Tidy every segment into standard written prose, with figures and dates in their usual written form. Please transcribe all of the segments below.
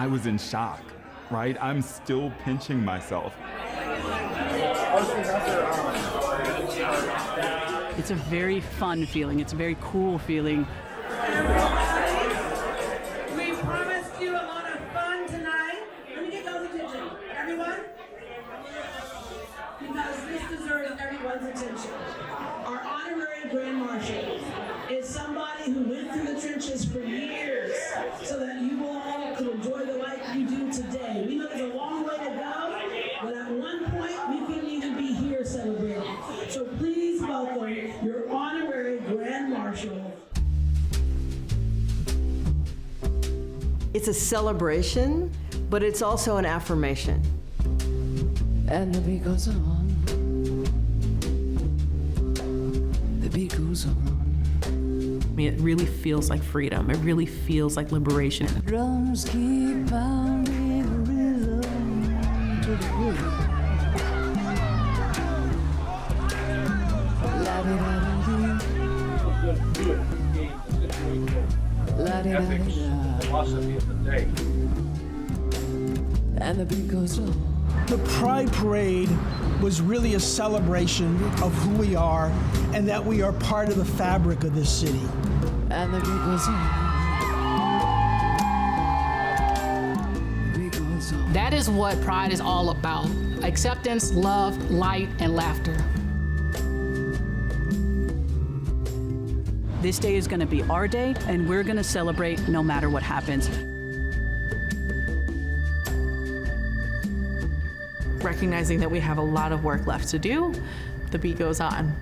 I was in shock, right? I'm still pinching myself. It's a very fun feeling. It's a very cool feeling. We promised you a lot of fun tonight. Let me get those attention. Everyone? Because this deserves everyone's attention. Our honorary Grand Marshal is somebody who went through the trenches for years so that you all could enjoy the life you do today. We know there's a long way to go, but at one point we couldn't even be here celebrating. So please welcome your honorary Grand Marshal. It's a celebration, but it's also an affirmation. And the beat goes on. The beat goes on. I mean, it really feels like freedom. It really feels like liberation. Drums keep pounding rhythm to the beat. Philosophy of the day. And the beat goes on. The Pride Parade was really a celebration of who we are and that we are part of the fabric of this city. And the beat goes on. The beat goes on. That is what Pride is all about. Acceptance, love, light, and laughter. This day is going to be our day, and we're going to celebrate no matter what happens. Recognizing that we have a lot of work left to do, the beat goes on.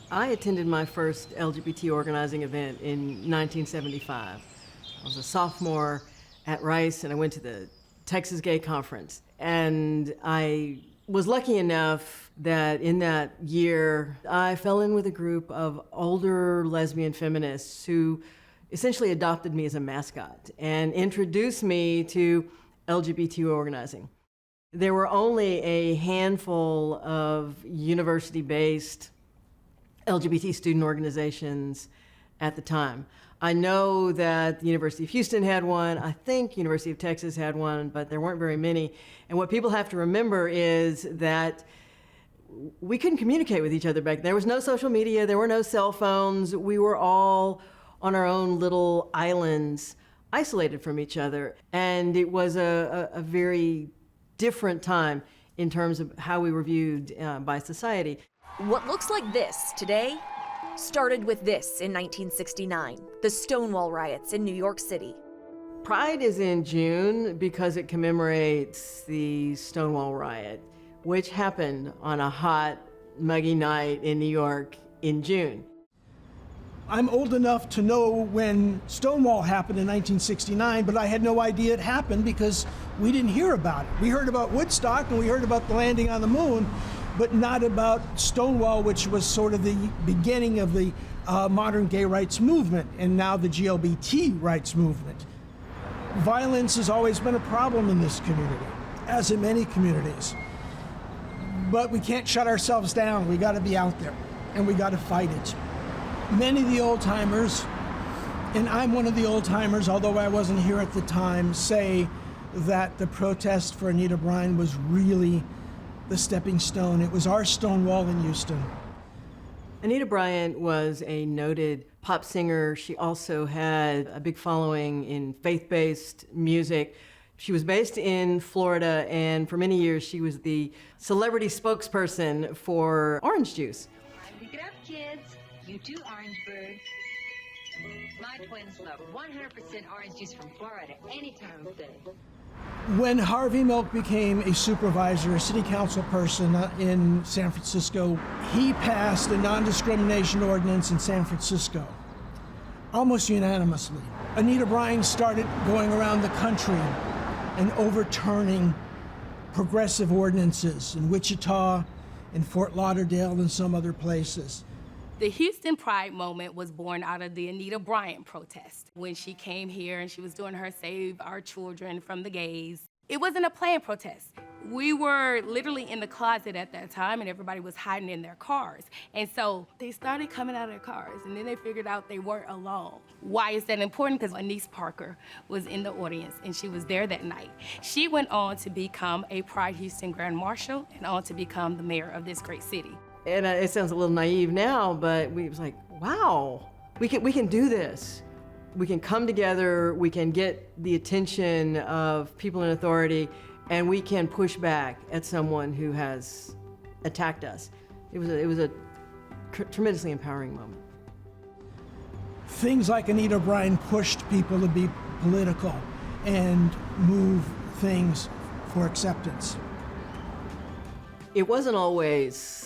I attended my first LGBT organizing event in 1975. I was a sophomore at Rice, and I went to the Texas Gay Conference. And I was lucky enough that in that year, I fell in with a group of older lesbian feminists who essentially adopted me as a mascot and introduced me to LGBTQ organizing. There were only a handful of university-based LGBT student organizations at the time. I know that the University of Houston had one, I think University of Texas had one, but there weren't very many. And what people have to remember is that we couldn't communicate with each other back then. There was no social media, there were no cell phones. We were all on our own little islands, isolated from each other. And it was a very different time in terms of how we were viewed by society. What looks like this today started with this in 1969, the Stonewall riots in New York City. Pride is in June because it commemorates the Stonewall riot, which happened on a hot, muggy night in New York in June. I'm old enough to know when Stonewall happened in 1969, but I had no idea it happened because we didn't hear about it. We heard about Woodstock and we heard about the landing on the moon, but not about Stonewall, which was sort of the beginning of the modern gay rights movement and now the LGBT rights movement. Violence has always been a problem in this community, as in many communities. But we can't shut ourselves down. We gotta be out there and we gotta fight it. Many of the old timers, and I'm one of the old timers, although I wasn't here at the time, say that the protest for Anita Bryant was really the stepping stone. It was our Stonewall in Houston. Anita Bryant was a noted pop singer. She also had a big following in faith-based music. She was based in Florida, and for many years she was the celebrity spokesperson for orange juice. Pick it up, kids. You too, orange birds. My twins love 100% orange juice from Florida any time of day. When Harvey Milk became a supervisor, a city council person in San Francisco, he passed a non-discrimination ordinance in San Francisco, almost unanimously. Anita Bryant started going around the country and overturning progressive ordinances in Wichita, in Fort Lauderdale, and some other places. The Houston Pride moment was born out of the Anita Bryant protest. When she came here and she was doing her Save Our Children from the Gays, it wasn't a planned protest. We were literally in the closet at that time and everybody was hiding in their cars. And so they started coming out of their cars and then they figured out they weren't alone. Why is that important? Because Anise Parker was in the audience and she was there that night. She went on to become a Pride Houston Grand Marshal and on to become the mayor of this great city. And it sounds a little naive now, but we was like, wow, we can do this. We can come together, we can get the attention of people in authority, and we can push back at someone who has attacked us. It was a tremendously empowering moment. Things like Anita Bryant pushed people to be political and move things for acceptance. It wasn't always,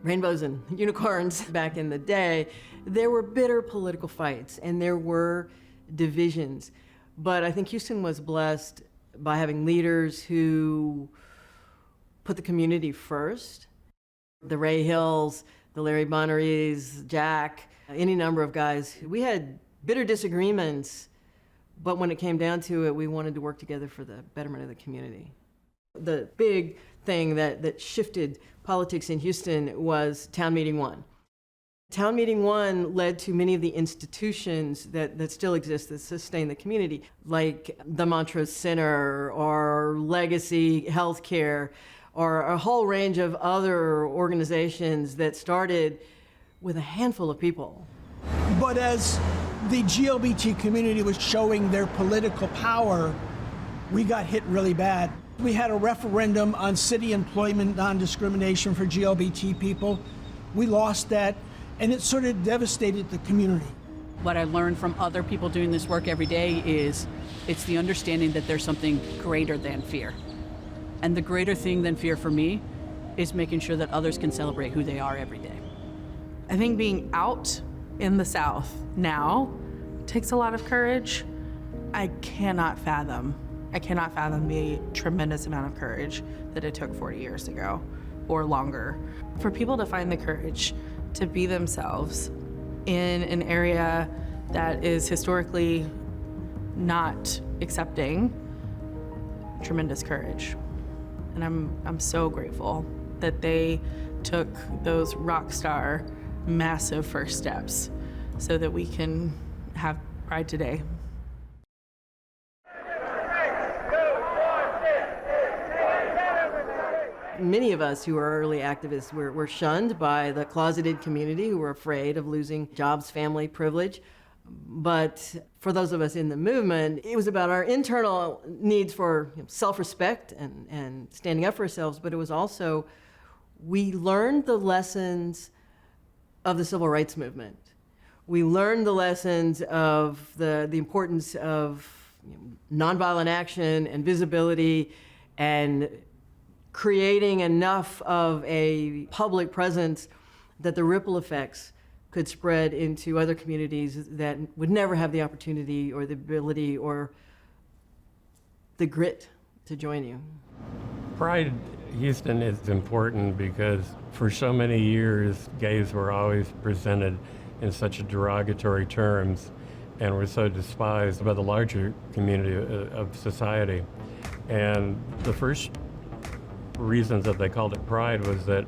rainbows and unicorns back in the day. There were bitter political fights and there were divisions. But I think Houston was blessed by having leaders who put the community first. The Ray Hills, the Larry Bonneries, Jack, any number of guys. We had bitter disagreements, but when it came down to it, we wanted to work together for the betterment of the community. The big thing that shifted politics in Houston was Town Meeting 1. Town Meeting 1 led to many of the institutions that still exist that sustain the community, like the Montrose Center or Legacy Healthcare, or a whole range of other organizations that started with a handful of people. But as the GLBT community was showing their political power, we got hit really bad. We had a referendum on city employment non-discrimination for GLBT people. We lost that, and it sort of devastated the community. What I learned from other people doing this work every day is it's the understanding that there's something greater than fear. And the greater thing than fear for me is making sure that others can celebrate who they are every day. I think being out in the South now takes a lot of courage. I cannot fathom the tremendous amount of courage that it took 40 years ago or longer. For people to find the courage to be themselves in an area that is historically not accepting, tremendous courage. And I'm so grateful that they took those rock star, massive first steps so that we can have Pride today. Many of us who were early activists were shunned by the closeted community who were afraid of losing jobs, family, privilege. But for those of us in the movement, it was about our internal needs for self-respect and standing up for ourselves, but it was also, we learned the lessons of the civil rights movement. We learned the lessons of the importance of nonviolent action and visibility and creating enough of a public presence that the ripple effects could spread into other communities that would never have the opportunity or the ability or the grit to join you. Pride Houston is important because for so many years, gays were always presented in such derogatory terms and were so despised by the larger community of society. And the first reasons that they called it Pride was that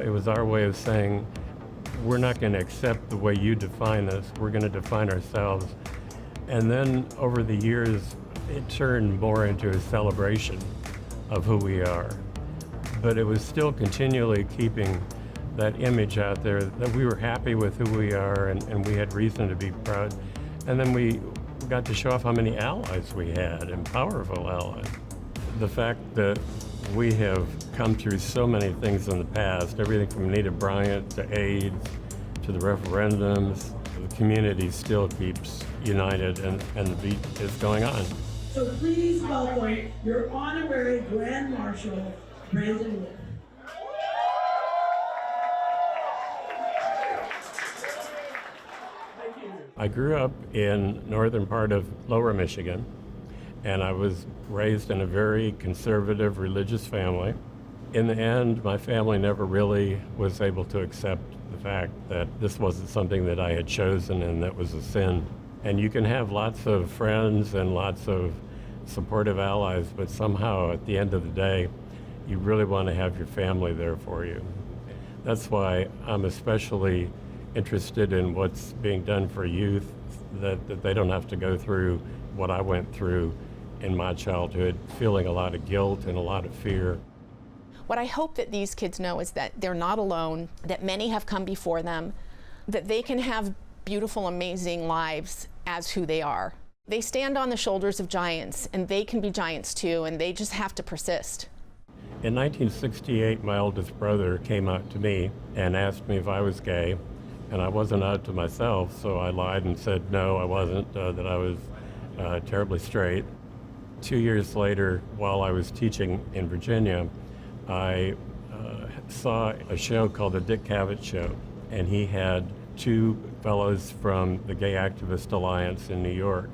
it was our way of saying, we're not going to accept the way you define us, we're going to define ourselves. And then over the years, it turned more into a celebration of who we are. But it was still continually keeping that image out there that we were happy with who we are and we had reason to be proud. And then we got to show off how many allies we had and powerful allies. The fact that we have come through so many things in the past, everything from Anita Bryant to AIDS to the referendums, the community still keeps united and the beat is going on. So please welcome your honorary Grand Marshal, Brandon Wood. I grew up in northern part of Lower Michigan, and I was raised in a very conservative religious family. In the end, my family never really was able to accept the fact that this wasn't something that I had chosen and that was a sin. And you can have lots of friends and lots of supportive allies, but somehow at the end of the day, you really want to have your family there for you. That's why I'm especially interested in what's being done for youth, that they don't have to go through what I went through in my childhood, feeling a lot of guilt and a lot of fear. What I hope that these kids know is that they're not alone, that many have come before them, that they can have beautiful, amazing lives as who they are. They stand on the shoulders of giants, and they can be giants too, and they just have to persist. In 1968, my oldest brother came out to me and asked me if I was gay, and I wasn't out to myself, so I lied and said no, I wasn't, that I was terribly straight. 2 years later, while I was teaching in Virginia, I saw a show called The Dick Cavett Show, and he had two fellows from the Gay Activist Alliance in New York.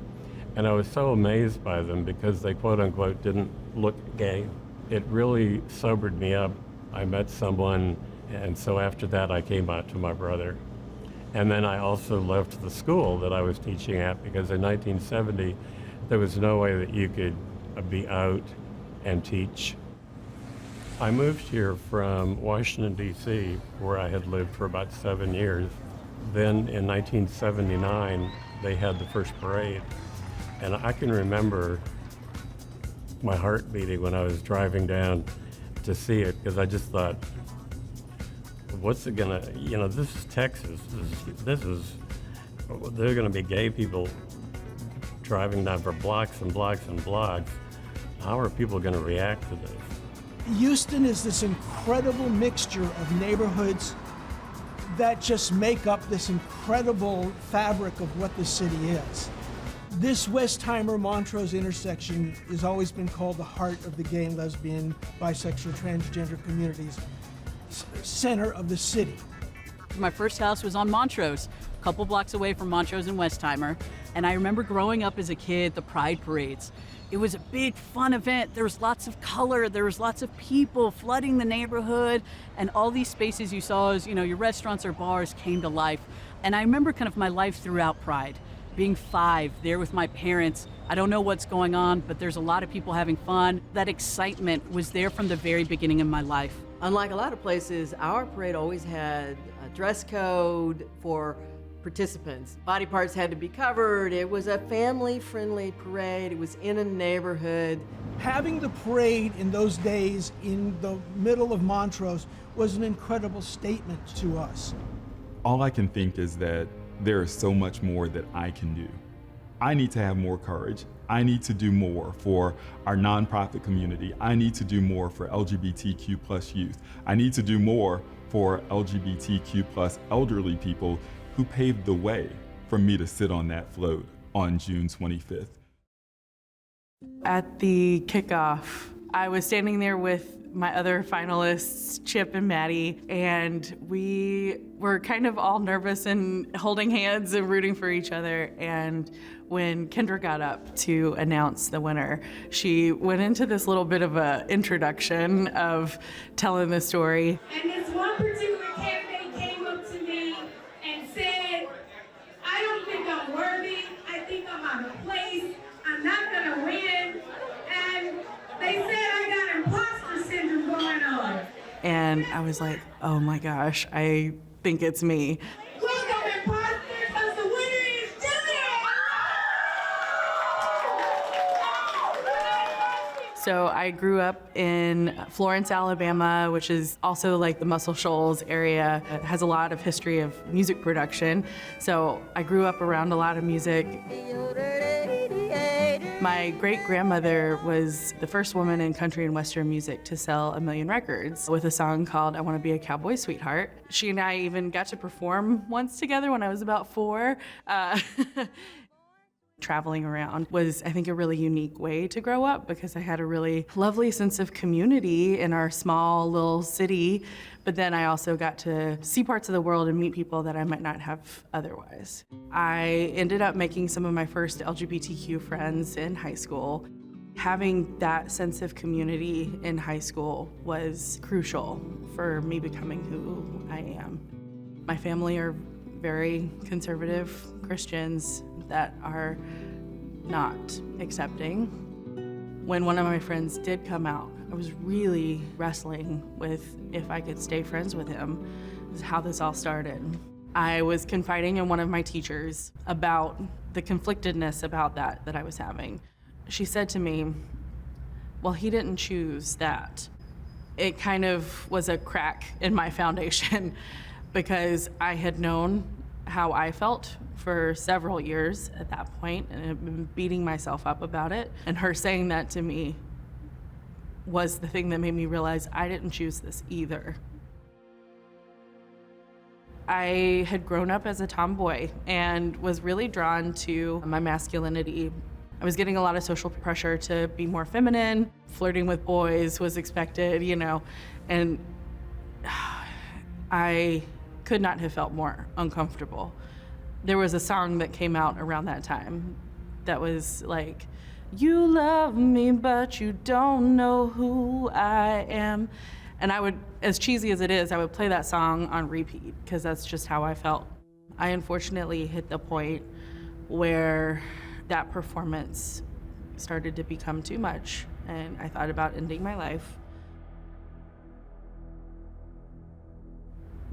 And I was so amazed by them because they quote unquote didn't look gay. It really sobered me up. I met someone, and so after that I came out to my brother. And then I also left the school that I was teaching at because in 1970 there was no way that you could be out and teach. I moved here from Washington, D.C., where I had lived for about 7 years. Then in 1979, they had the first parade. And I can remember my heart beating when I was driving down to see it, because I just thought, what's it gonna, this is Texas. There are gonna be gay people driving down for blocks and blocks and blocks. How are people gonna react to this? Houston is this incredible mixture of neighborhoods that just make up this incredible fabric of what the city is. This Westheimer-Montrose intersection has always been called the heart of the gay and lesbian, bisexual, transgender communities, center of the city. My first house was on Montrose, a couple blocks away from Montrose and Westheimer, and I remember growing up as a kid, the Pride parades. It was a big, fun event. There was lots of color. There was lots of people flooding the neighborhood. And all these spaces you saw as, your restaurants or bars came to life. And I remember kind of my life throughout Pride. Being 5, there with my parents. I don't know what's going on, but there's a lot of people having fun. That excitement was there from the very beginning of my life. Unlike a lot of places, our parade always had a dress code for participants. Body parts had to be covered. It was a family-friendly parade. It was in a neighborhood. Having the parade in those days in the middle of Montrose was an incredible statement to us. All I can think is that there is so much more that I can do. I need to have more courage. I need to do more for our nonprofit community. I need to do more for LGBTQ plus youth. I need to do more for LGBTQ plus elderly people who paved the way for me to sit on that float on June 25th. At the kickoff, I was standing there with my other finalists, Chip and Maddie, and we were kind of all nervous and holding hands and rooting for each other. And when Kendra got up to announce the winner, she went into this little bit of an introduction of telling the story. And this one particular candidate came up to me and said, I don't think I'm worthy. I think I'm out of place. I'm not going to win. And they said I got imposter syndrome going on. And I was like, oh my gosh, I think it's me. Welcome, imposter, because the winner is Julia! So I grew up in Florence, Alabama, which is also like the Muscle Shoals area. It has a lot of history of music production. So I grew up around a lot of music. My great-grandmother was the first woman in country and western music to sell 1 million records with a song called I Want to Be a Cowboy Sweetheart. She and I even got to perform once together when I was about 4. Traveling around was, I think, a really unique way to grow up because I had a really lovely sense of community in our small little city, but then I also got to see parts of the world and meet people that I might not have otherwise. I ended up making some of my first LGBTQ friends in high school. Having that sense of community in high school was crucial for me becoming who I am. My family are very conservative Christians that are not accepting. When one of my friends did come out, I was really wrestling with if I could stay friends with him. This is how this all started. I was confiding in one of my teachers about the conflictedness about that I was having. She said to me, well, he didn't choose that. It kind of was a crack in my foundation because I had known how I felt for several years at that point and had been beating myself up about it. And her saying that to me was the thing that made me realize I didn't choose this either. I had grown up as a tomboy and was really drawn to my masculinity. I was getting a lot of social pressure to be more feminine. Flirting with boys was expected, and I could not have felt more uncomfortable. There was a song that came out around that time that was like, you love me, but you don't know who I am. And I would, as cheesy as it is, I would play that song on repeat because that's just how I felt. I unfortunately hit the point where that performance started to become too much, and I thought about ending my life.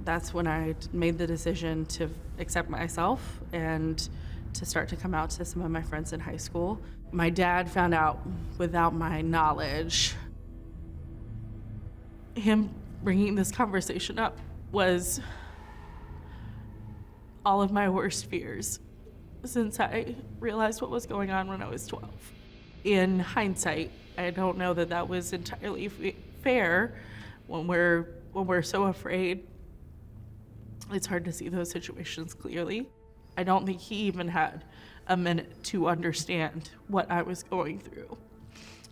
That's when I made the decision to accept myself and to start to come out to some of my friends in high school. My dad found out without my knowledge. Him bringing this conversation up was all of my worst fears since I realized what was going on when I was 12. In hindsight, I don't know that was entirely fair when we're so afraid. It's hard to see those situations clearly. I don't think he even had a minute to understand what I was going through.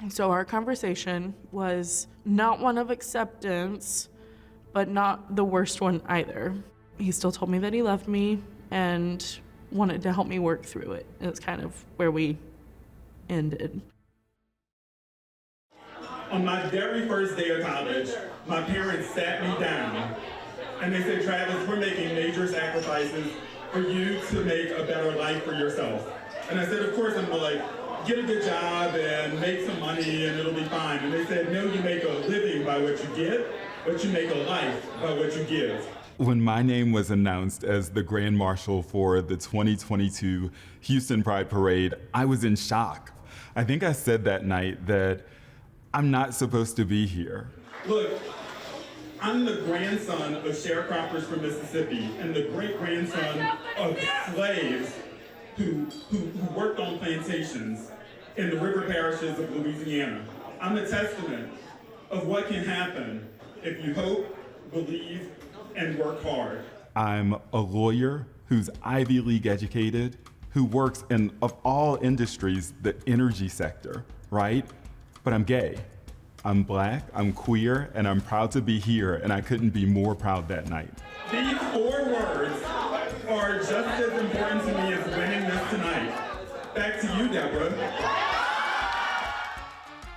So our conversation was not one of acceptance, but not the worst one either. He still told me that he loved me and wanted to help me work through it. It's kind of where we ended. On my very first day of college, my parents sat me down and they said, Travis, we're making major sacrifices for you to make a better life for yourself. And I said, of course, I'm gonna get a good job and make some money and it'll be fine. And they said, no, you make a living by what you get, but you make a life by what you give. When my name was announced as the Grand Marshal for the 2022 Houston Pride Parade, I was in shock. I think I said that night that I'm not supposed to be here. Look, I'm the grandson of sharecroppers from Mississippi and the great-grandson of slaves who worked on plantations in the river parishes of Louisiana. I'm a testament of what can happen if you hope, believe, and work hard. I'm a lawyer who's Ivy League educated, who works in, of all industries, the energy sector, right? But I'm gay. I'm Black, I'm queer, and I'm proud to be here, and I couldn't be more proud that night. These 4 words are just as important to me as winning this tonight. Back to you, Deborah.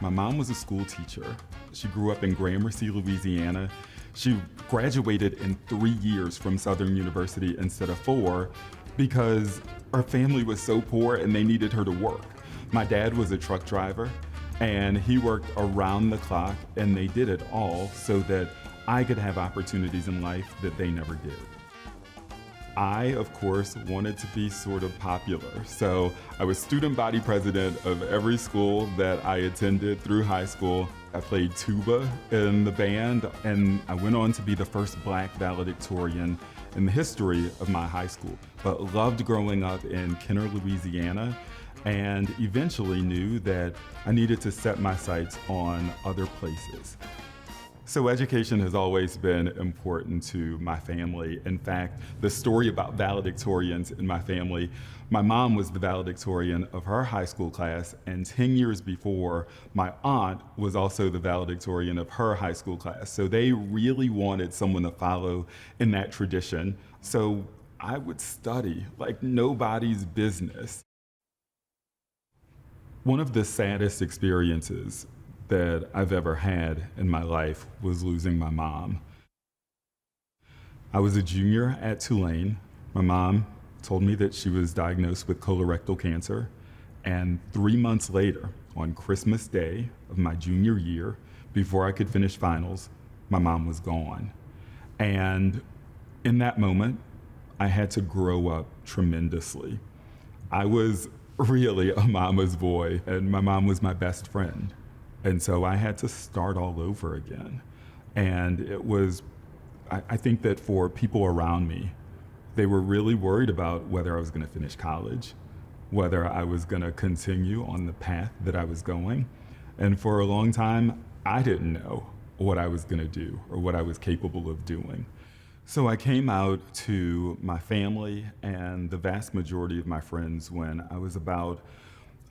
My mom was a school teacher. She grew up in Gramercy, Louisiana. She graduated in 3 years from Southern University instead of 4 because her family was so poor and they needed her to work. My dad was a truck driver and he worked around the clock, and they did it all so that I could have opportunities in life that they never did. I, of course, wanted to be sort of popular. So I was student body president of every school that I attended through high school. I played tuba in the band, and I went on to be the first Black valedictorian in the history of my high school, but loved growing up in Kenner, Louisiana, and eventually knew that I needed to set my sights on other places. So education has always been important to my family. In fact, the story about valedictorians in my family, my mom was the valedictorian of her high school class, and 10 years before, my aunt was also the valedictorian of her high school class. So they really wanted someone to follow in that tradition. So I would study like nobody's business. One of the saddest experiences that I've ever had in my life was losing my mom. I was a junior at Tulane. My mom told me that she was diagnosed with colorectal cancer, and 3 months later, on Christmas Day of my junior year, before I could finish finals, my mom was gone. And in that moment, I had to grow up tremendously. I was really a mama's boy, and my mom was my best friend. And so I had to start all over again. And it was, I think that for people around me, they were really worried about whether I was gonna finish college, whether I was gonna continue on the path that I was going. And for a long time, I didn't know what I was gonna do or what I was capable of doing. So I came out to my family and the vast majority of my friends when I was about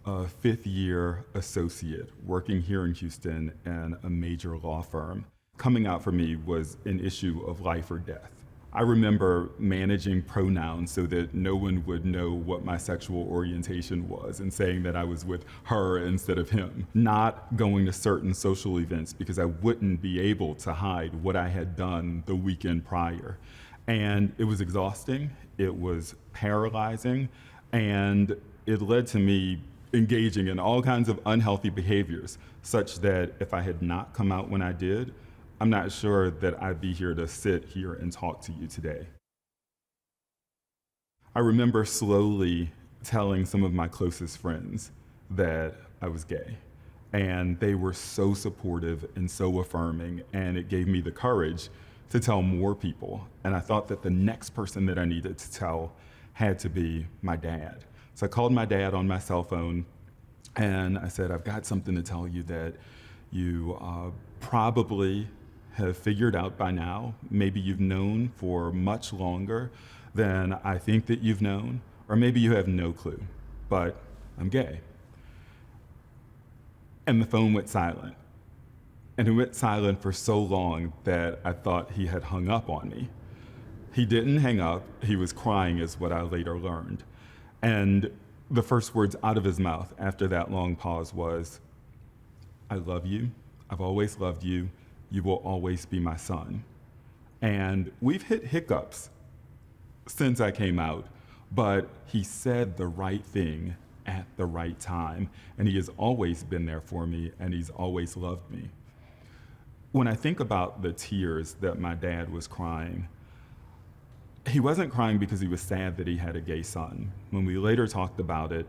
a fifth-year associate working here in Houston in a major law firm. Coming out for me was an issue of life or death. I remember managing pronouns so that no one would know what my sexual orientation was and saying that I was with her instead of him. Not going to certain social events because I wouldn't be able to hide what I had done the weekend prior. And it was exhausting, it was paralyzing, and it led to me engaging in all kinds of unhealthy behaviors, such that if I had not come out when I did, I'm not sure that I'd be here to sit here and talk to you today. I remember slowly telling some of my closest friends that I was gay, and they were so supportive and so affirming, and it gave me the courage to tell more people. And I thought that the next person that I needed to tell had to be my dad. So I called my dad on my cell phone, and I said, I've got something to tell you that you probably have figured out by now. Maybe you've known for much longer than I think that you've known, or maybe you have no clue, but I'm gay. And the phone went silent. And it went silent for so long that I thought he had hung up on me. He didn't hang up, he was crying is what I later learned. And the first words out of his mouth after that long pause was, I love you, I've always loved you, you will always be my son. And we've hit hiccups since I came out, but he said the right thing at the right time, and he has always been there for me, and he's always loved me. When I think about the tears that my dad was crying, he wasn't crying because he was sad that he had a gay son. When we later talked about it,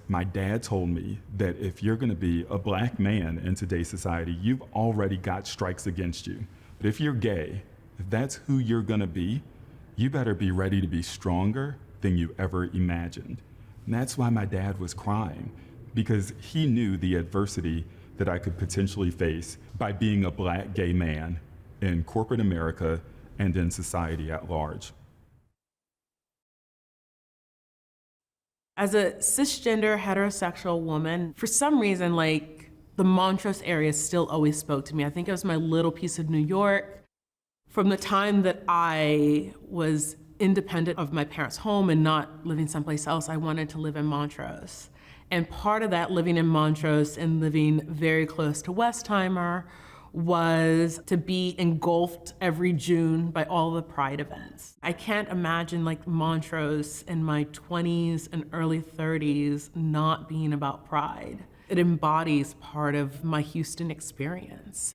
my dad told me that if you're gonna be a black man in today's society, you've already got strikes against you. But if you're gay, if that's who you're gonna be, you better be ready to be stronger than you ever imagined. And that's why my dad was crying, because he knew the adversity that I could potentially face by being a black gay man in corporate America and in society at large. As a cisgender heterosexual woman, for some reason, like, the Montrose area still always spoke to me. I think it was my little piece of New York. From the time that I was independent of my parents' home and not living someplace else, I wanted to live in Montrose. And part of that, living in Montrose and living very close to Westheimer, was to be engulfed every June by all the Pride events. I can't imagine like Montrose in my 20s and early 30s not being about Pride. It embodies part of my Houston experience.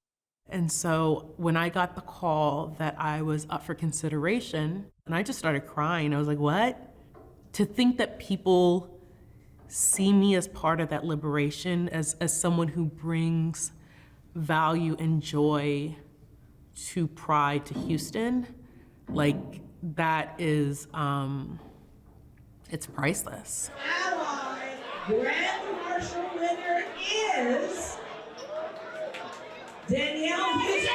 And so when I got the call that I was up for consideration, and I just started crying, I was like, what? To think that people see me as part of that liberation, as someone who brings value and joy to Pride, to Houston, like that is, it's priceless. Ally Grand Marshal winner is Danielle Houston.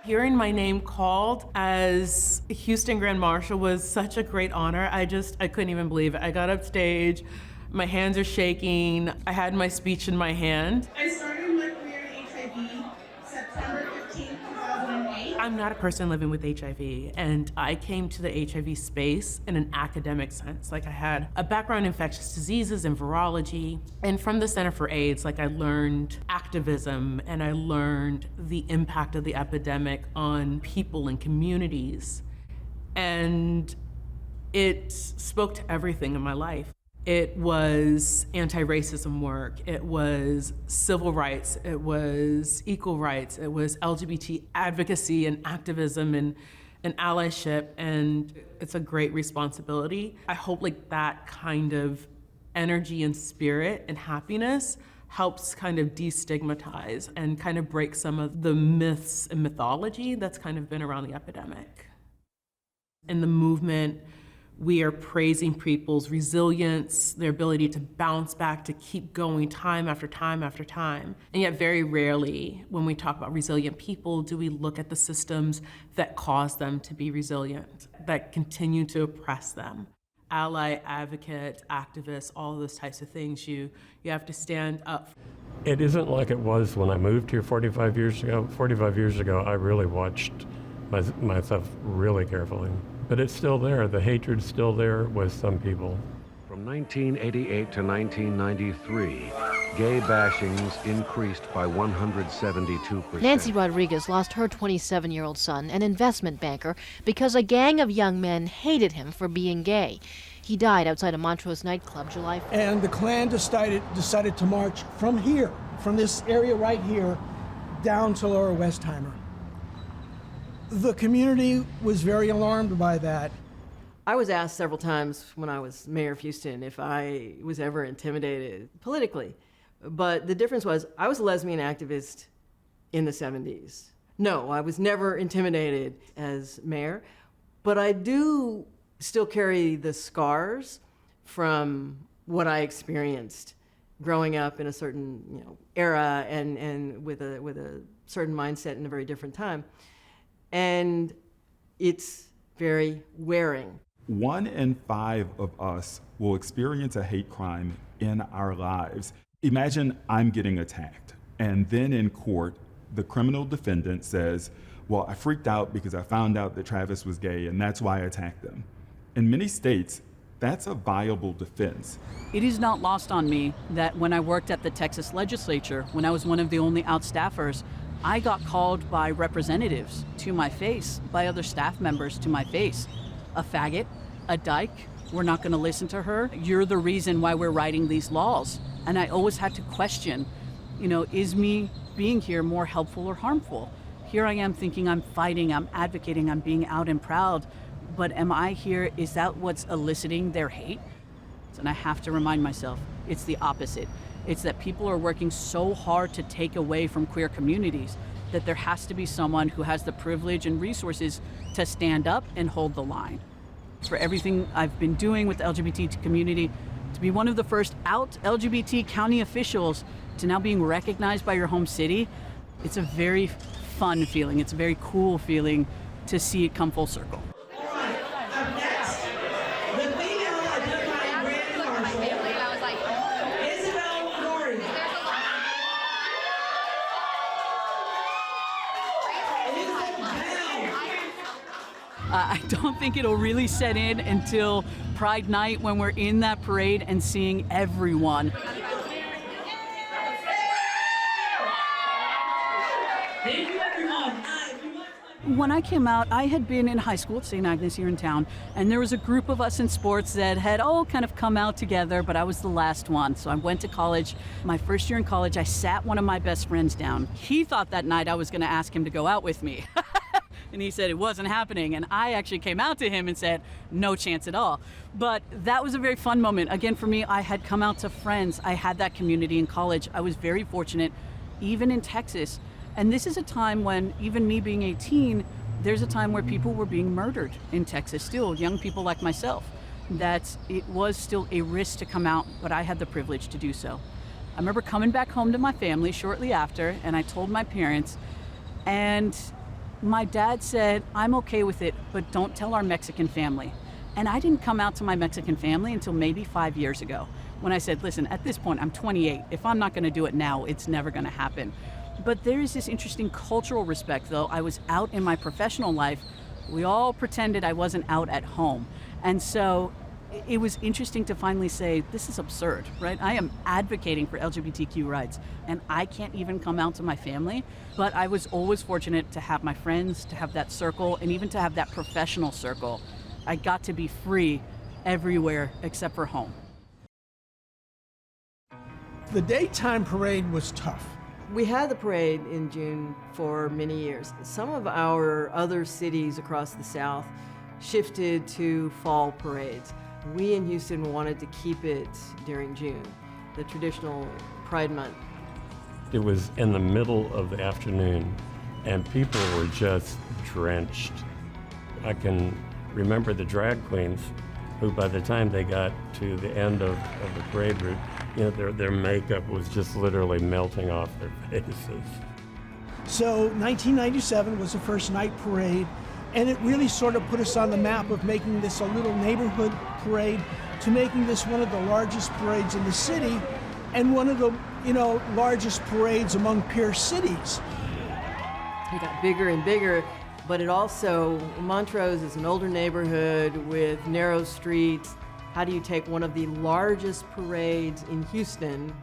Hearing my name called as Houston Grand Marshal was such a great honor. I couldn't even believe it. I got up stage, my hands are shaking. I had my speech in my hand. I started my career in HIV September 15, 2008. I'm not a person living with HIV, and I came to the HIV space in an academic sense. Like, I had a background in infectious diseases and virology, and from the Center for AIDS, like, I learned activism and I learned the impact of the epidemic on people and communities. And it spoke to everything in my life. It was anti-racism work, it was civil rights, it was equal rights, it was LGBT advocacy and activism and allyship, and it's a great responsibility. I hope like that kind of energy and spirit and happiness helps kind of destigmatize and kind of break some of the myths and mythology that's kind of been around the epidemic. In the movement, we are praising people's resilience, their ability to bounce back, to keep going time after time after time. And yet very rarely, when we talk about resilient people, do we look at the systems that cause them to be resilient, that continue to oppress them. Ally, advocate, activist, all those types of things, you have to stand up. It isn't like it was when I moved here 45 years ago. 45 years ago, I really watched myself really carefully. But it's still there. The hatred's still there with some people. From 1988 to 1993, gay bashings increased by 172%. Nancy Rodriguez lost her 27-year-old son, an investment banker, because a gang of young men hated him for being gay. He died outside a Montrose nightclub July 4th. And the Klan decided to march from here, from this area right here, down to Lower Westheimer. The community was very alarmed by that. I was asked several times when I was mayor of Houston if I was ever intimidated politically. But the difference was I was a lesbian activist in the 70s. No, I was never intimidated as mayor, but I do still carry the scars from what I experienced growing up in a certain era and with a certain mindset in a very different time. And it's very wearing. 1 in 5 of us will experience a hate crime in our lives. Imagine I'm getting attacked, and then in court, the criminal defendant says, well, I freaked out because I found out that Travis was gay, and that's why I attacked them. In many states, that's a viable defense. It is not lost on me that when I worked at the Texas legislature, when I was one of the only out staffers, I got called by representatives to my face, by other staff members to my face. A faggot, a dyke, we're not gonna listen to her. You're the reason why we're writing these laws. And I always had to question, is me being here more helpful or harmful? Here I am thinking I'm fighting, I'm advocating, I'm being out and proud, but am I here, is that what's eliciting their hate? And I have to remind myself, it's the opposite. It's that people are working so hard to take away from queer communities that there has to be someone who has the privilege and resources to stand up and hold the line. For everything I've been doing with the LGBT community, to be one of the first out LGBT county officials to now being recognized by your home city, it's a very fun feeling. It's a very cool feeling to see it come full circle. I don't think it'll really set in until Pride Night when we're in that parade and seeing everyone. Thank you, everyone. When I came out, I had been in high school at St. Agnes here in town, and there was a group of us in sports that had all kind of come out together, but I was the last one. So I went to college. My first year in college, I sat one of my best friends down. He thought that night I was going to ask him to go out with me. And he said it wasn't happening. And I actually came out to him and said, no chance at all. But that was a very fun moment. Again, for me, I had come out to friends. I had that community in college. I was very fortunate, even in Texas. And this is a time when, even me being 18, there's a time where people were being murdered in Texas still, young people like myself, that it was still a risk to come out, but I had the privilege to do so. I remember coming back home to my family shortly after, and I told my parents, and my dad said, I'm okay with it, but don't tell our Mexican family. And I didn't come out to my Mexican family until maybe 5 years ago, when I said, listen, at this point, I'm 28. If I'm not gonna do it now, it's never gonna happen. But there is this interesting cultural respect, though. I was out in my professional life. We all pretended I wasn't out at home. And so it was interesting to finally say, this is absurd, right? I am advocating for LGBTQ rights, and I can't even come out to my family. But I was always fortunate to have my friends, to have that circle, and even to have that professional circle. I got to be free everywhere except for home. The daytime parade was tough. We had the parade in June for many years. Some of our other cities across the South shifted to fall parades. We in Houston wanted to keep it during June, the traditional Pride Month. It was in the middle of the afternoon, and people were just drenched. I can remember the drag queens who, by the time they got to the end of the parade route, you know, their makeup was just literally melting off their faces. So 1997 was the first night parade, and it really sort of put us on the map of making this a little neighborhood parade to making this one of the largest parades in the city and one of the, largest parades among peer cities. It got bigger and bigger, but it also, Montrose is an older neighborhood with narrow streets. How do you take one of the largest parades in Houston,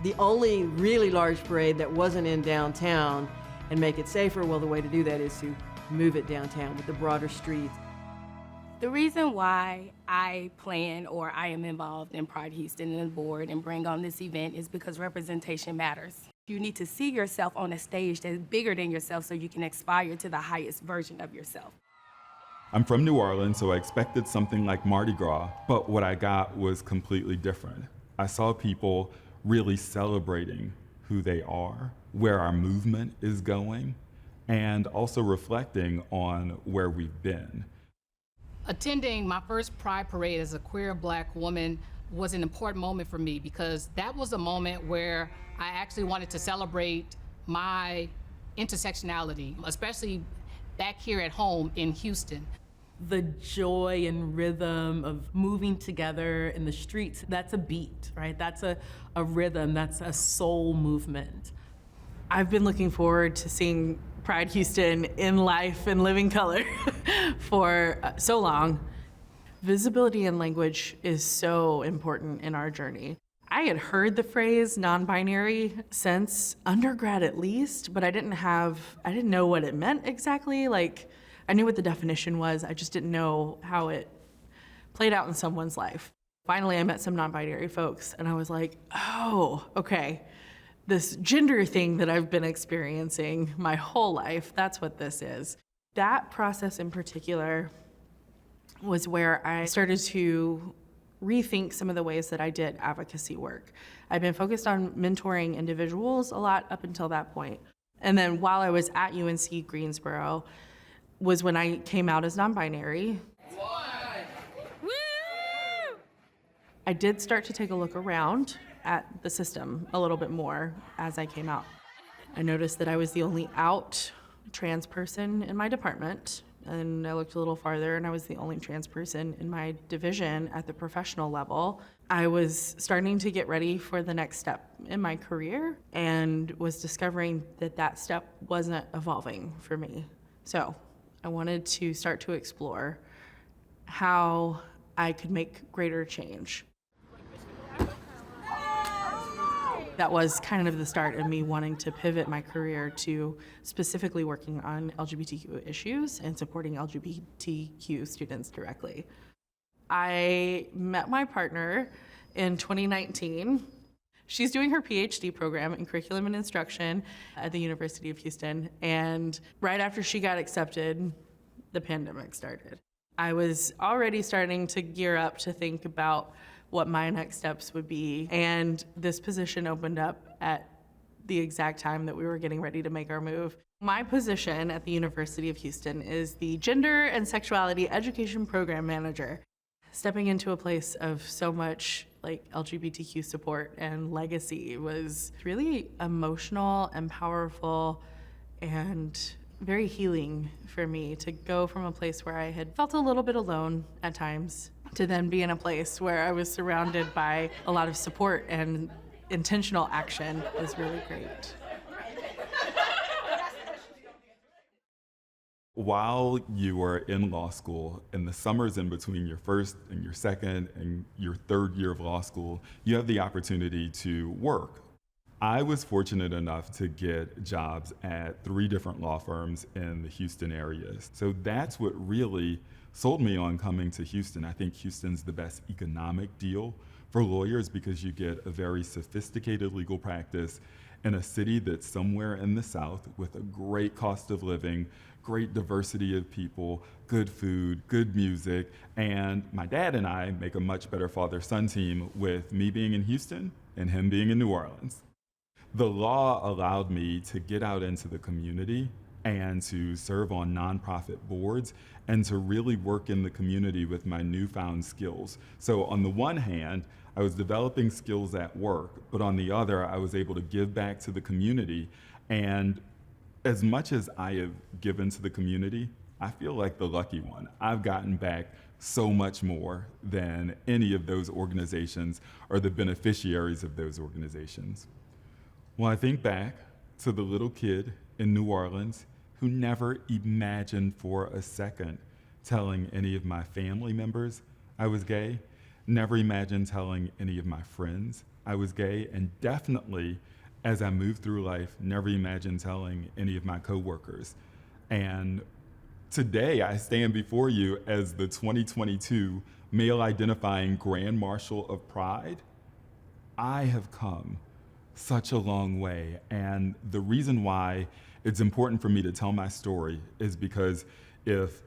the only really large parade that wasn't in downtown, and make it safer? Well, the way to do that is to move it downtown with the broader streets. The reason why I plan or I am involved in Pride Houston and the board and bring on this event is because representation matters. You need to see yourself on a stage that's bigger than yourself so you can aspire to the highest version of yourself. I'm from New Orleans, so I expected something like Mardi Gras, but what I got was completely different. I saw people really celebrating who they are, where our movement is going, and also reflecting on where we've been. Attending my first Pride Parade as a queer Black woman was an important moment for me because that was a moment where I actually wanted to celebrate my intersectionality, especially back here at home in Houston. The joy and rhythm of moving together in the streets, that's a beat, right? That's a rhythm, that's a soul movement. I've been looking forward to seeing Pride Houston in life and living color for so long. Visibility and language is so important in our journey. I had heard the phrase non-binary since undergrad at least, but I didn't know what it meant exactly. Like, I knew what the definition was, I just didn't know how it played out in someone's life. Finally, I met some non-binary folks, and I was like, oh, okay. This gender thing that I've been experiencing my whole life, that's what this is. That process in particular was where I started to rethink some of the ways that I did advocacy work. I've been focused on mentoring individuals a lot up until that point. And then while I was at UNC Greensboro was when I came out as non-binary. I did start to take a look around at the system a little bit more as I came out. I noticed that I was the only out trans person in my department, and I looked a little farther and I was the only trans person in my division at the professional level. I was starting to get ready for the next step in my career and was discovering that that step wasn't evolving for me. So I wanted to start to explore how I could make greater change. That was kind of the start of me wanting to pivot my career to specifically working on LGBTQ issues and supporting LGBTQ students directly. I met my partner in 2019. She's doing her PhD program in curriculum and instruction at the University of Houston, and right after she got accepted, the pandemic started. I was already starting to gear up to think about what my next steps would be. And this position opened up at the exact time that we were getting ready to make our move. My position at the University of Houston is the Gender and Sexuality Education Program Manager. Stepping into a place of so much LGBTQ support and legacy was really emotional and powerful and very healing for me to go from a place where I had felt a little bit alone at times to then be in a place where I was surrounded by a lot of support and intentional action was really great. While you are in law school, in the summers in between your first and your second and your third year of law school, you have the opportunity to work. I was fortunate enough to get jobs at 3 different law firms in the Houston area. So that's what really sold me on coming to Houston. I think Houston's the best economic deal for lawyers because you get a very sophisticated legal practice in a city that's somewhere in the South with a great cost of living, great diversity of people, good food, good music, and my dad and I make a much better father-son team with me being in Houston and him being in New Orleans. The law allowed me to get out into the community and to serve on nonprofit boards and to really work in the community with my newfound skills. So on the one hand, I was developing skills at work, but on the other, I was able to give back to the community. And as much as I have given to the community, I feel like the lucky one. I've gotten back so much more than any of those organizations or the beneficiaries of those organizations. When I think back to the little kid in New Orleans who never imagined for a second telling any of my family members I was gay, never imagined telling any of my friends I was gay, and definitely, as I moved through life, never imagined telling any of my coworkers. And today, I stand before you as the 2022 male-identifying Grand Marshal of Pride. I have come such a long way, and the reason why it's important for me to tell my story is because if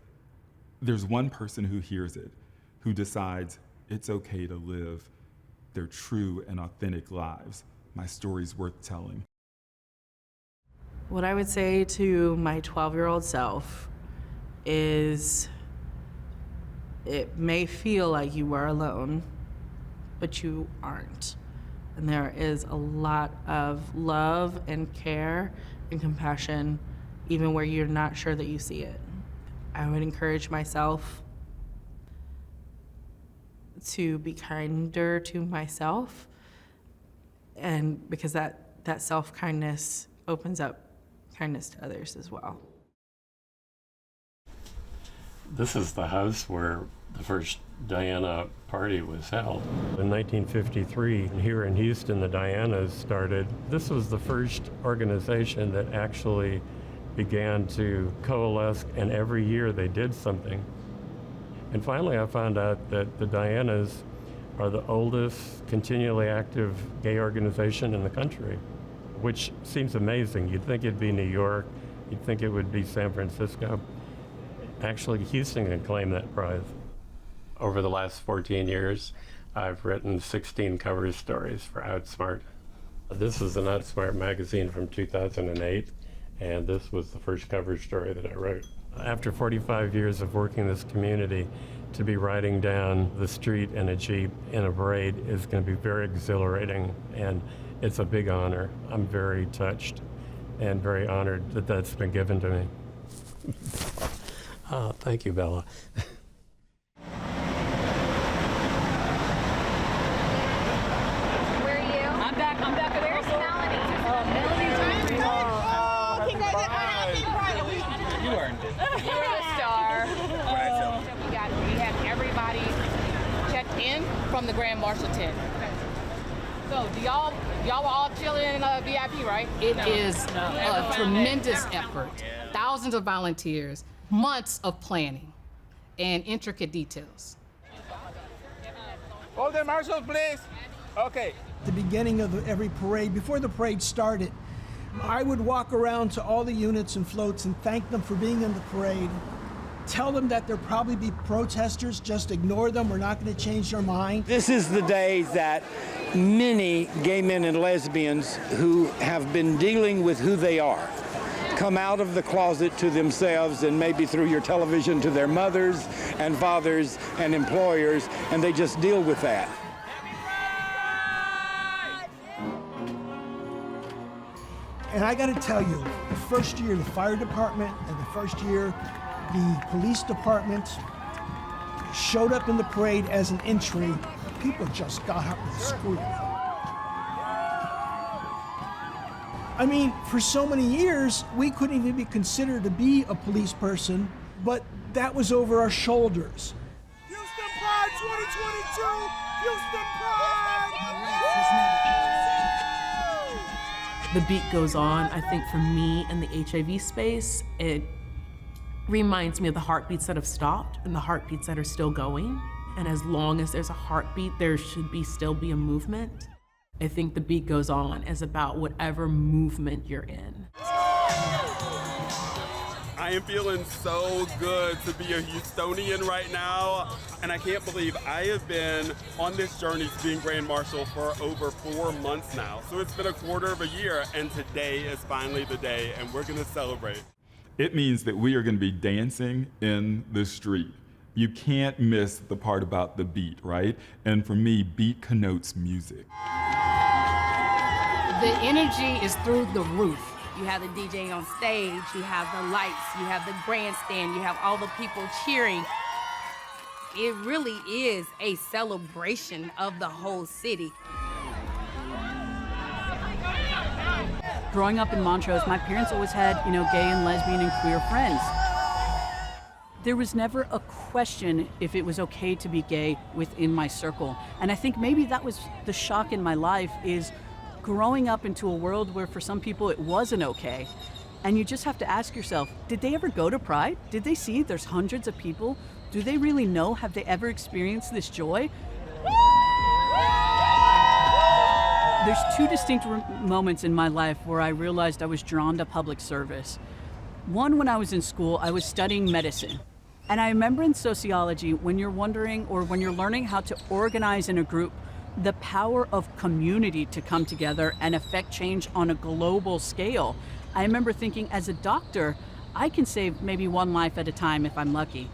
there's one person who hears it, who decides it's okay to live their true and authentic lives, my story's worth telling. What I would say to my 12-year-old self is it may feel like you are alone, but you aren't. And there is a lot of love and care and compassion, even where you're not sure that you see it. I would encourage myself to be kinder to myself, and because that self-kindness opens up kindness to others as well. This is the house where the first Diana party was held. In 1953, here in Houston, the Dianas started. This was the first organization that actually began to coalesce, and every year they did something. And finally, I found out that the Dianas are the oldest continually active gay organization in the country, which seems amazing. You'd think it'd be New York, you'd think it would be San Francisco. Actually, Houston can claim that prize. Over the last 14 years, I've written 16 cover stories for Outsmart. This is an Outsmart magazine from 2008, and this was the first cover story that I wrote. After 45 years of working in this community, to be riding down the street in a Jeep in a parade is going to be very exhilarating, and it's a big honor. I'm very touched and very honored that that's been given to me. Oh, thank you, Bella. Where are you? I'm back. Where's Melanie? Melanie. Congratulations. You earned it. You're the star. We have everybody checked in from the Grand Marshal tent. So, y'all were all chilling in VIP, right? It is a tremendous effort. Thousands of volunteers, months of planning, and intricate details. Hold the marshals, please. Okay. At the beginning of every parade, before the parade started, I would walk around to all the units and floats and thank them for being in the parade. Tell them that there'll probably be protesters, just ignore them, we're not going to change their mind. This is the day that many gay men and lesbians who have been dealing with who they are come out of the closet to themselves, and maybe through your television to their mothers and fathers and employers, and they just deal with that. And I got to tell you, the first year the fire department and the first year the police department showed up in the parade as an entry, people just got up and screamed. I mean, for so many years, we couldn't even be considered to be a police person, but that was over our shoulders. Houston Pride 2022! Houston Pride! The beat goes on. I think for me in the HIV space, it reminds me of the heartbeats that have stopped and the heartbeats that are still going. And as long as there's a heartbeat, there should still be a movement. I think the beat goes on is about whatever movement you're in. I am feeling so good to be a Houstonian right now, and I can't believe I have been on this journey to being Grand Marshal for over 4 months now. So it's been a quarter of a year, and today is finally the day, and we're gonna celebrate. It means that we are gonna be dancing in the street. You can't miss the part about the beat, right? And for me, beat connotes music. The energy is through the roof. You have the DJ on stage, you have the lights, you have the grandstand, you have all the people cheering. It really is a celebration of the whole city. Growing up in Montrose, my parents always had, gay and lesbian and queer friends. There was never a question if it was okay to be gay within my circle. And I think maybe that was the shock in my life, is growing up into a world where for some people it wasn't okay. And you just have to ask yourself, did they ever go to Pride? Did they see there's hundreds of people? Do they really know? Have they ever experienced this joy? There's two distinct moments in my life where I realized I was drawn to public service. One, when I was in school, I was studying medicine. And I remember in sociology, when you're wondering or when you're learning how to organize in a group, the power of community to come together and affect change on a global scale. I remember thinking, as a doctor, I can save maybe one life at a time if I'm lucky.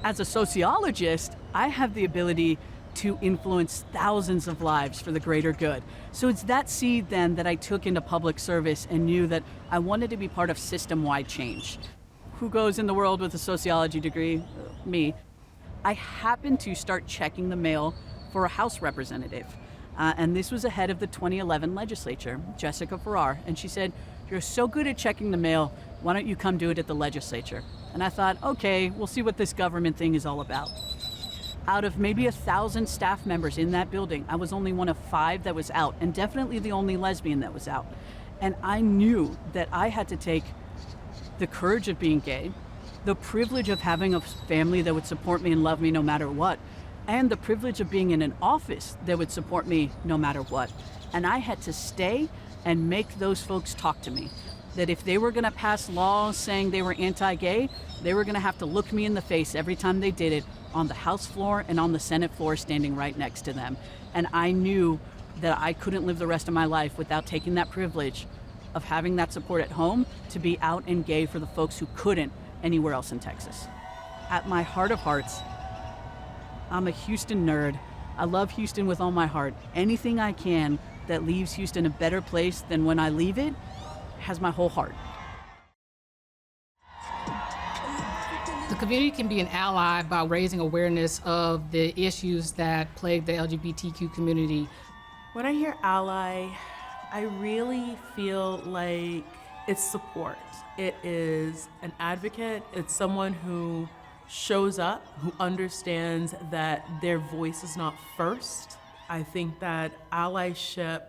As a sociologist, I have the ability to influence thousands of lives for the greater good. So it's that seed then that I took into public service and knew that I wanted to be part of system-wide change. Who goes in the world with a sociology degree? Me. I happened to start checking the mail for a House representative. And this was ahead of the 2011 legislature, Jessica Farrar. And she said, "You're so good at checking the mail, why don't you come do it at the legislature?" And I thought, okay, we'll see what this government thing is all about. Out of maybe 1,000 staff members in that building, I was only one of 5 that was out, and definitely the only lesbian that was out. And I knew that I had to take the courage of being gay, the privilege of having a family that would support me and love me no matter what, and the privilege of being in an office that would support me no matter what. And I had to stay and make those folks talk to me. That if they were gonna pass laws saying they were anti-gay, they were gonna have to look me in the face every time they did it, on the House floor and on the Senate floor, standing right next to them. And I knew that I couldn't live the rest of my life without taking that privilege of having that support at home to be out and gay for the folks who couldn't anywhere else in Texas. At my heart of hearts, I'm a Houston nerd. I love Houston with all my heart. Anything I can that leaves Houston a better place than when I leave it has my whole heart. The community can be an ally by raising awareness of the issues that plague the LGBTQ community. When I hear ally, I really feel like it's support. It is an advocate. It's someone who shows up, who understands that their voice is not first. I think that allyship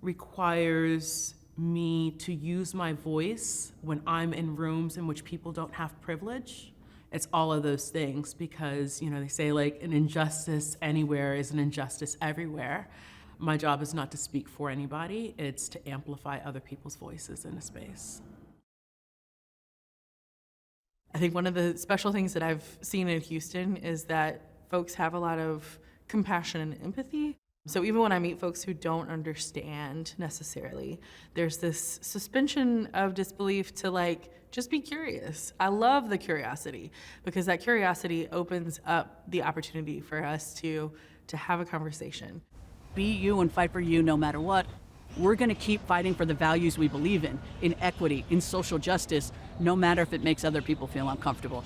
requires me to use my voice when I'm in rooms in which people don't have privilege. It's all of those things because, they say like an injustice anywhere is an injustice everywhere. My job is not to speak for anybody, it's to amplify other people's voices in a space. I think one of the special things that I've seen in Houston is that folks have a lot of compassion and empathy. So even when I meet folks who don't understand necessarily, there's this suspension of disbelief to just be curious. I love the curiosity because that curiosity opens up the opportunity for us to have a conversation. Be you and fight for you no matter what. We're gonna keep fighting for the values we believe in equity, in social justice, no matter if it makes other people feel uncomfortable.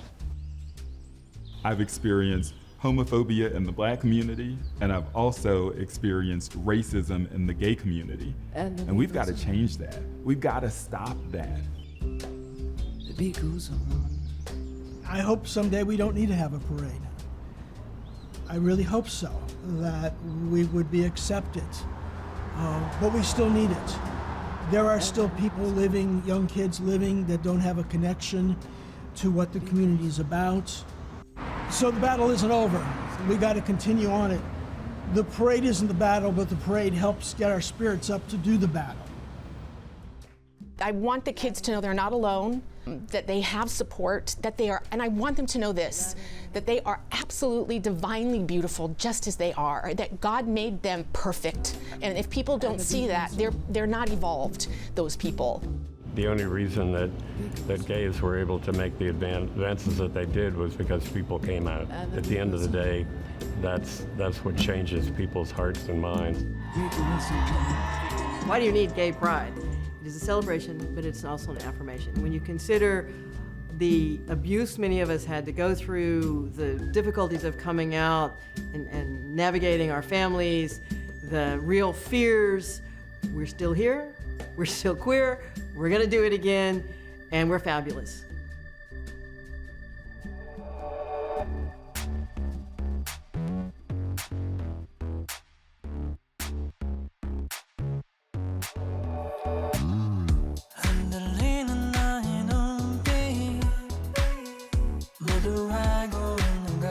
I've experienced homophobia in the Black community, and I've also experienced racism in the gay community. And we've got to change that. We've got to stop that. The beat goes on. I hope someday we don't need to have a parade. I really hope so, that we would be accepted. But we still need it. There are still people living, young kids living, that don't have a connection to what the community is about. So the battle isn't over. We got to continue on it. The parade isn't the battle, but the parade helps get our spirits up to do the battle. I want the kids to know they're not alone, that they have support, that they are, and I want them to know this, that they are absolutely divinely beautiful just as they are, that God made them perfect. And if people don't see that, they're not evolved, those people. The only reason that gays were able to make the advances that they did was because people came out. At the end of the day, that's what changes people's hearts and minds. Why do you need gay pride? It is a celebration, but it's also an affirmation. When you consider the abuse many of us had to go through, the difficulties of coming out and navigating our families, the real fears, we're still here, we're still queer, we're gonna do it again, and we're fabulous. 흔들리는 나의 눈빛 모두 알고 있는 걸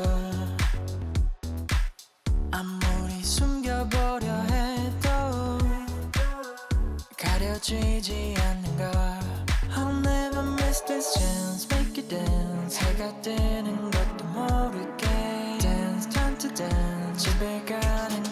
아무리 숨겨보려 해도 가려지지 않는 걸 I'll never miss this chance make you dance 해가 뜨는 것도 모르게 Dance time to dance 집에 가는